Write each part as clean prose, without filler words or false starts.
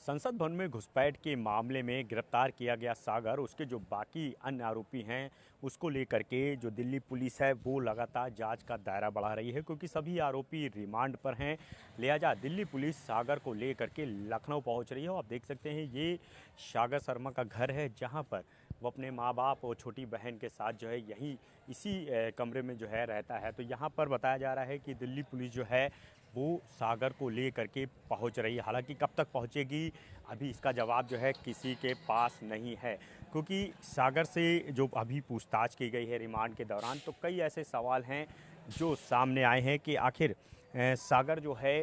संसद भवन में घुसपैठ के मामले में गिरफ्तार किया गया सागर, उसके जो बाकी अन्य आरोपी हैं उसको लेकर के जो दिल्ली पुलिस है वो लगातार जांच का दायरा बढ़ा रही है, क्योंकि सभी आरोपी रिमांड पर हैं। लिहाजा दिल्ली पुलिस सागर को लेकर के लखनऊ पहुंच रही है। और आप देख सकते हैं ये सागर शर्मा का घर है, जहां पर वो अपने माँ बाप और छोटी बहन के साथ जो है यहीं इसी कमरे में जो है रहता है। तो यहाँ पर बताया जा रहा है कि दिल्ली पुलिस जो है वो सागर को ले करके पहुंच रही है। हालांकि कब तक पहुंचेगी अभी इसका जवाब जो है किसी के पास नहीं है, क्योंकि सागर से जो अभी पूछताछ की गई है रिमांड के दौरान, तो कई ऐसे सवाल हैं जो सामने आए हैं कि आखिर सागर जो है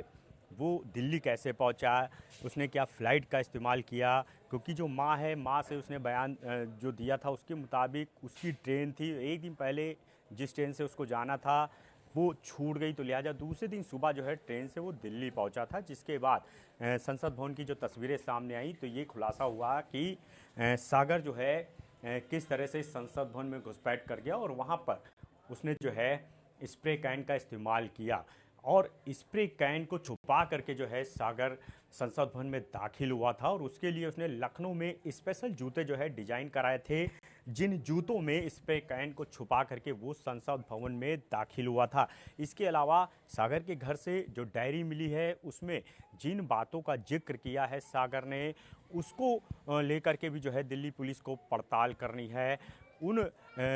वो दिल्ली कैसे पहुंचा, उसने क्या फ़्लाइट का इस्तेमाल किया, क्योंकि जो माँ है, माँ से उसने बयान जो दिया था उसके मुताबिक उसकी ट्रेन थी एक दिन पहले, जिस ट्रेन से उसको जाना था वो छूट गई। तो लिहाजा दूसरे दिन सुबह जो है ट्रेन से वो दिल्ली पहुंचा था, जिसके बाद संसद भवन की जो तस्वीरें सामने आई तो ये खुलासा हुआ कि सागर जो है किस तरह से संसद भवन में घुसपैठ कर गया और वहाँ पर उसने जो है स्प्रे कैन का इस्तेमाल किया। और स्प्रे कैन को छुपा करके जो है सागर संसद भवन में दाखिल हुआ था, और उसके लिए उसने लखनऊ में स्पेशल जूते जो है डिजाइन कराए थे, जिन जूतों में स्प्रे कैन को छुपा करके वो संसद भवन में दाखिल हुआ था। इसके अलावा सागर के घर से जो डायरी मिली है उसमें जिन बातों का जिक्र किया है सागर ने, उसको लेकर के भी जो है दिल्ली पुलिस को पड़ताल करनी है। उन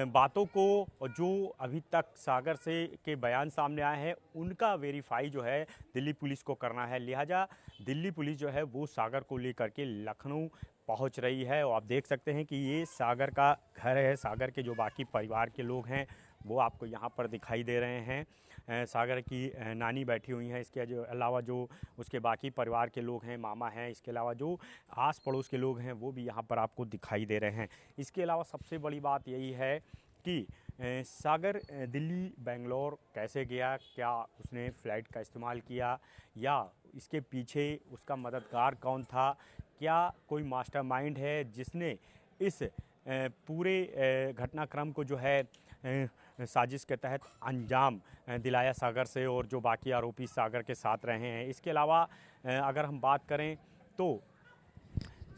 बातों को जो अभी तक सागर से के बयान सामने आए हैं उनका वेरीफाई जो है दिल्ली पुलिस को करना है। लिहाजा दिल्ली पुलिस जो है वो सागर को लेकर के लखनऊ पहुंच रही है। और आप देख सकते हैं कि ये सागर का घर है, सागर के जो बाकी परिवार के लोग हैं वो आपको यहाँ पर दिखाई दे रहे हैं। सागर की नानी बैठी हुई हैं, इसके जो अलावा जो उसके बाकी परिवार के लोग हैं, मामा हैं, इसके अलावा जो आस पड़ोस के लोग हैं वो भी यहाँ पर आपको दिखाई दे रहे हैं। इसके अलावा सबसे बड़ी बात यही है कि सागर दिल्ली बेंगलोर कैसे गया, क्या उसने फ़्लाइट का इस्तेमाल किया या इसके पीछे उसका मददगार कौन था, क्या कोई मास्टरमाइंड है जिसने इस पूरे घटनाक्रम को जो है साजिश के तहत अंजाम दिलाया सागर से, और जो बाकी आरोपी सागर के साथ रहे हैं। इसके अलावा अगर हम बात करें तो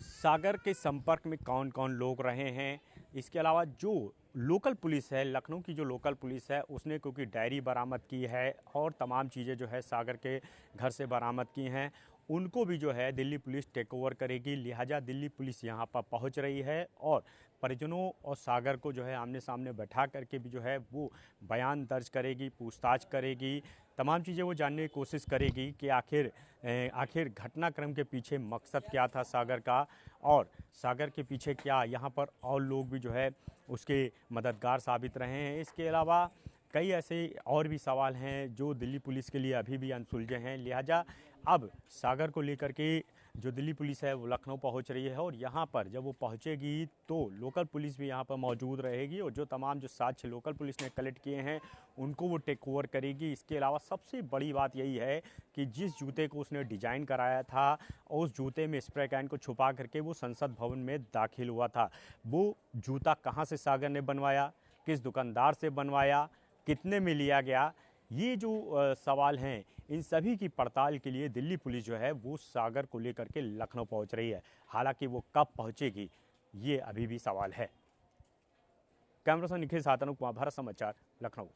सागर के संपर्क में कौन कौन लोग रहे हैं, इसके अलावा जो लोकल पुलिस है, लखनऊ की जो लोकल पुलिस है उसने क्योंकि डायरी बरामद की है और तमाम चीज़ें जो है सागर के घर से बरामद की हैं, उनको भी जो है दिल्ली पुलिस टेक ओवर करेगी। लिहाजा दिल्ली पुलिस यहाँ पर पहुँच रही है और परिजनों और सागर को जो है आमने सामने बैठा करके भी जो है वो बयान दर्ज करेगी, पूछताछ करेगी, तमाम चीज़ें वो जानने की कोशिश करेगी कि आखिर घटनाक्रम के पीछे मकसद क्या था सागर का, और सागर के पीछे क्या यहाँ पर और लोग भी जो है उसके मददगार साबित रहे हैं। इसके अलावा कई ऐसे और भी सवाल हैं जो दिल्ली पुलिस के लिए अभी भी अनसुलझे हैं। लिहाजा अब सागर को लेकर के जो दिल्ली पुलिस है वो लखनऊ पहुंच रही है, और यहाँ पर जब वो पहुंचेगी तो लोकल पुलिस भी यहाँ पर मौजूद रहेगी, और जो तमाम जो साक्ष्य लोकल पुलिस ने कलेक्ट किए हैं उनको वो टेक ओवर करेगी। इसके अलावा सबसे बड़ी बात यही है कि जिस जूते को उसने डिजाइन कराया था उस जूते में स्प्रे कैन को छुपा करके वो संसद भवन में दाखिल हुआ था, वो जूता कहाँ से सागर ने बनवाया, किस दुकानदार से बनवाया, कितने में लिया गया, ये जो सवाल हैं इन सभी की पड़ताल के लिए दिल्ली पुलिस जो है वो सागर को लेकर के लखनऊ पहुंच रही है। हालांकि वो कब पहुंचेगी ये अभी भी सवाल है। कैमरा से निखिल सातनु कुमार, भारत समाचार, लखनऊ।